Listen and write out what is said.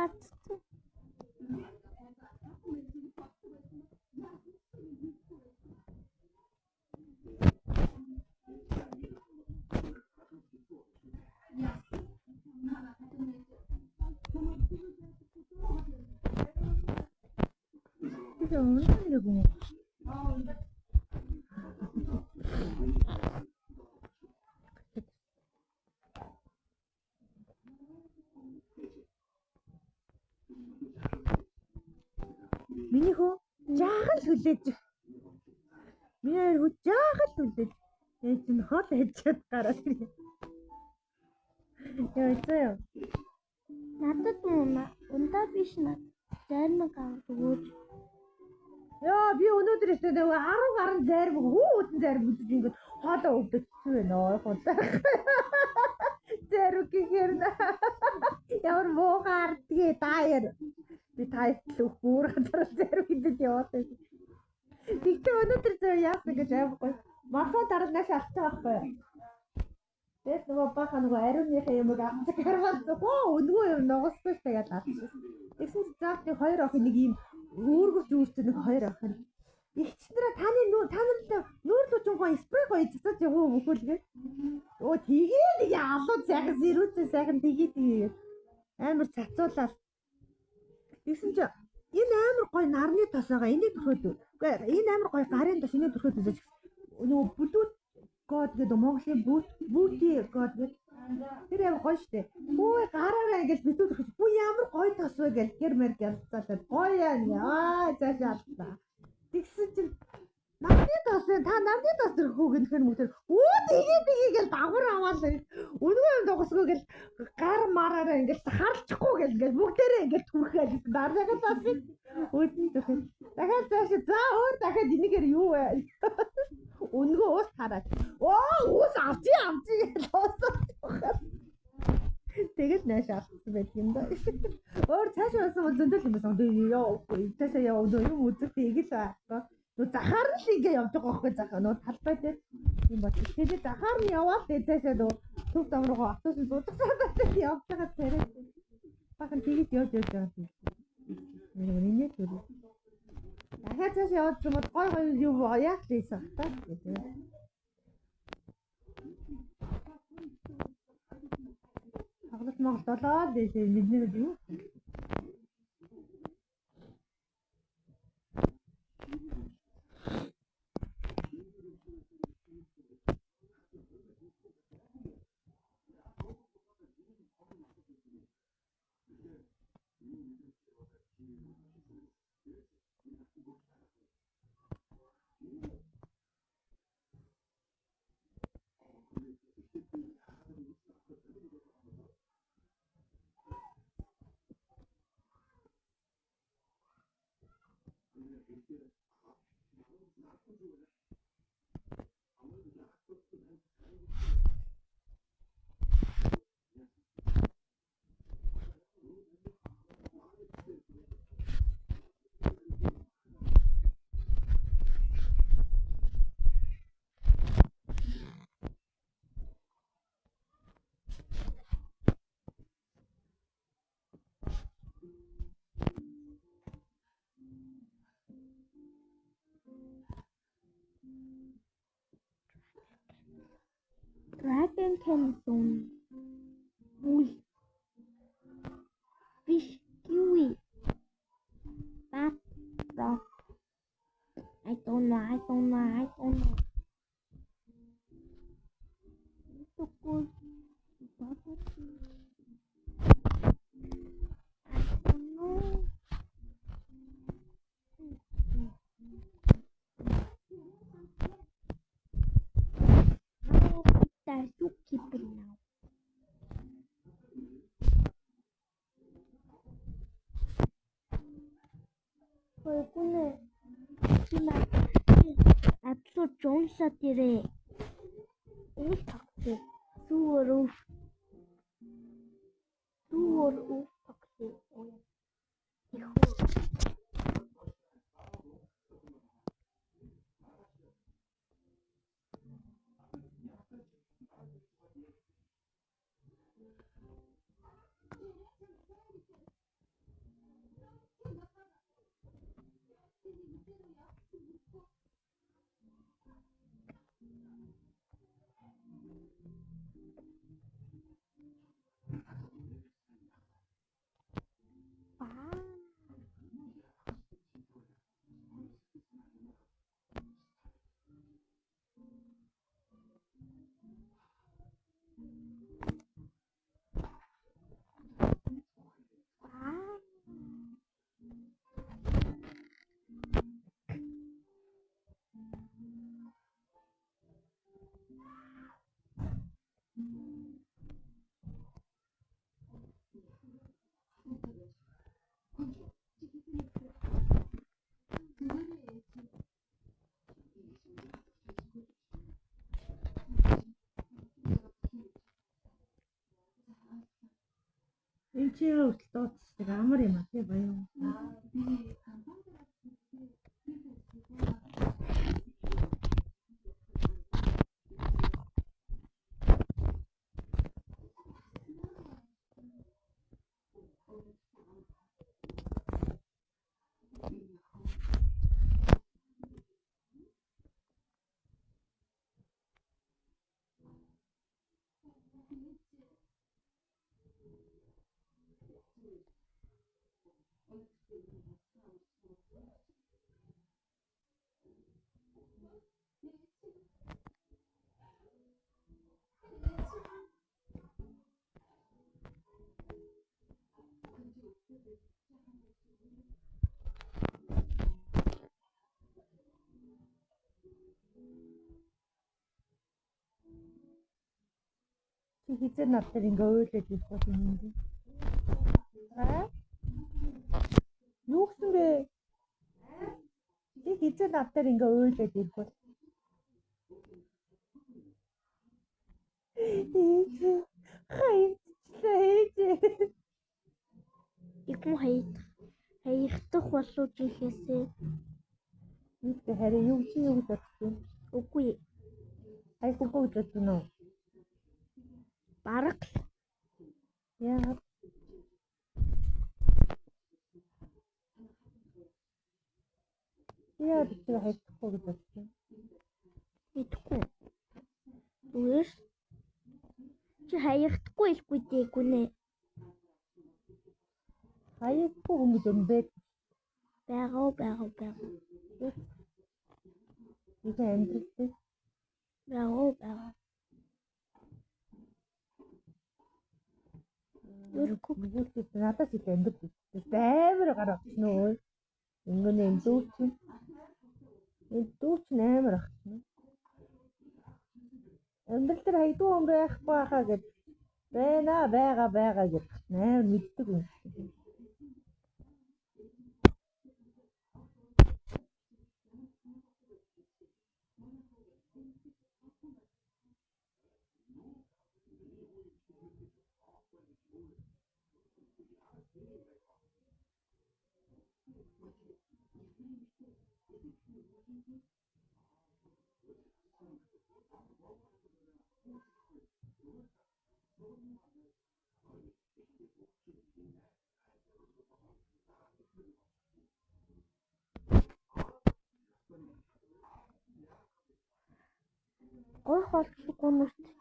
гацсан. Миний хөө жаахан л хүлээж. Миний хөө жаахан л хүлээж. Ээ чинь хоол хийчихэд гараад ирээ. Яа зөө. Надад муу ундаа биш над. Зарим гавд өгөөч. Яа би өнөөдөр өстөө 10 гаруй зарим хүүтэн зарим үзэж ингээд хоолоо өгдөцсөн байна оо худаа. Зарим гэхээр ямар муугаар тэгээ даяар би тайтлуу бүр гадар зарим идэж яваад байсан. Тэгтээ өнөөдөр зөө яасан гэж аахгүй. Марфа дараалнаас алцсан байхгүй. Тэс нөгөө баха нөгөө ариуныхаа юмыг авчих харвал өнгөө юм ногосгүй тэгээд авчихсан. Тэгсэн чинь заавал хоёр охин нэг юм өөргөж үүссэн нэг хоёр охин. Игчнэрэ таны нүүрлүүч гоо спрей гоё цацаж явуу мөхөлгээ. Оо тэгээд ялуу сайхан зэрүүцээ сайхан тэгээд амар цацуулаад. Тэгсэн чинь энэ амар гоё нарны тос байгаа. Энийг төрхөөд. Үгүй энэ амар гоё гарын тос энийг төрхөөд үзэж. Нөгөө бүлүүд код гэдэг Монголын бүүти код гэдэг. Тэр ямар гоё штэ. Өө гараараа ингэж битүү төрхөж. Бүү ямар гоё тос вэ гэж гэрмэр гэлцаад гоё яа цаашаа алдаа. Тэгсэн чинь намны тос та намны тос төрхөө гэнхээр мөтөр өө тэгээ гэж давхар аваад өнөө юм дуусгүй гэж гар мараараа ингэж харчихгүй гэж бүгдээрээ ингэж түрхээд дараагаа тосыг өөдөн төрхөө. Дахиад цаашаа за өөр дахиад энийгээр юу вэ? Өнгөө уус хараад. Оо уус авчи гэж уусаад. Тэгээд нааш авсан байт юм да. Өөр цаашаа уусаа зөндөл юм байсан. Яа цаашаа яа юм үзэх тийгэл аа. Нөө захаар л ингэ явж байгаа байхгүй захаа. Нөө талбай дээр юм бат. Тэгээд захаар нь яваад цаашаа нөө төв дам руу автобус зуудагсаад явж байгаа царай. Бахан тэгэж явж байгаа юм. Миний түр. Дахиад цаашаа яваад юм бол гой юу яах лээсэн та гэдэг. Хаглас Монголоо дээшээ мэднэ юу? Dragon Canyon, Bull, Fish, Kiwi, Bat, Rock. I don't know. So good. I don't know. You keep it now. Qualcuno absolut Jones-satire. Ufakti. Suur ufakti. Энэ чи хүртэл дуудчихдаг амар юм аа тий баян. Чи хизээ над дээр ингээ ойлээд ирэх бол юм дээ. Юу гэсэн бэ? Чи хизээ над дээр ингээ ойлээд ирэх бол. Игэн хаягдах болов жихээсээ. Юу ч харин юу ч бодсон. Үгүй. Хайхгүй гэж бодсон уу? Бараг л. Яа. Яа чи хайхгүй гэж бодсон. Итгэхгүй. Үгүй. Чи хаягдахгүй илгүй дээгүнэ. Хайхгүй хүмүүс юм бэ? Бага. Их амжилттай. Бага. Юуч надаас их амьд амар гаргасан нөө. Ингэнэ энэ дүүч амар ахсан. Амьдрал дээр хайдуу юм байхгүй хаа гэж байгаа гэж амар мэддэг юм. Гойх болчихгүй нүст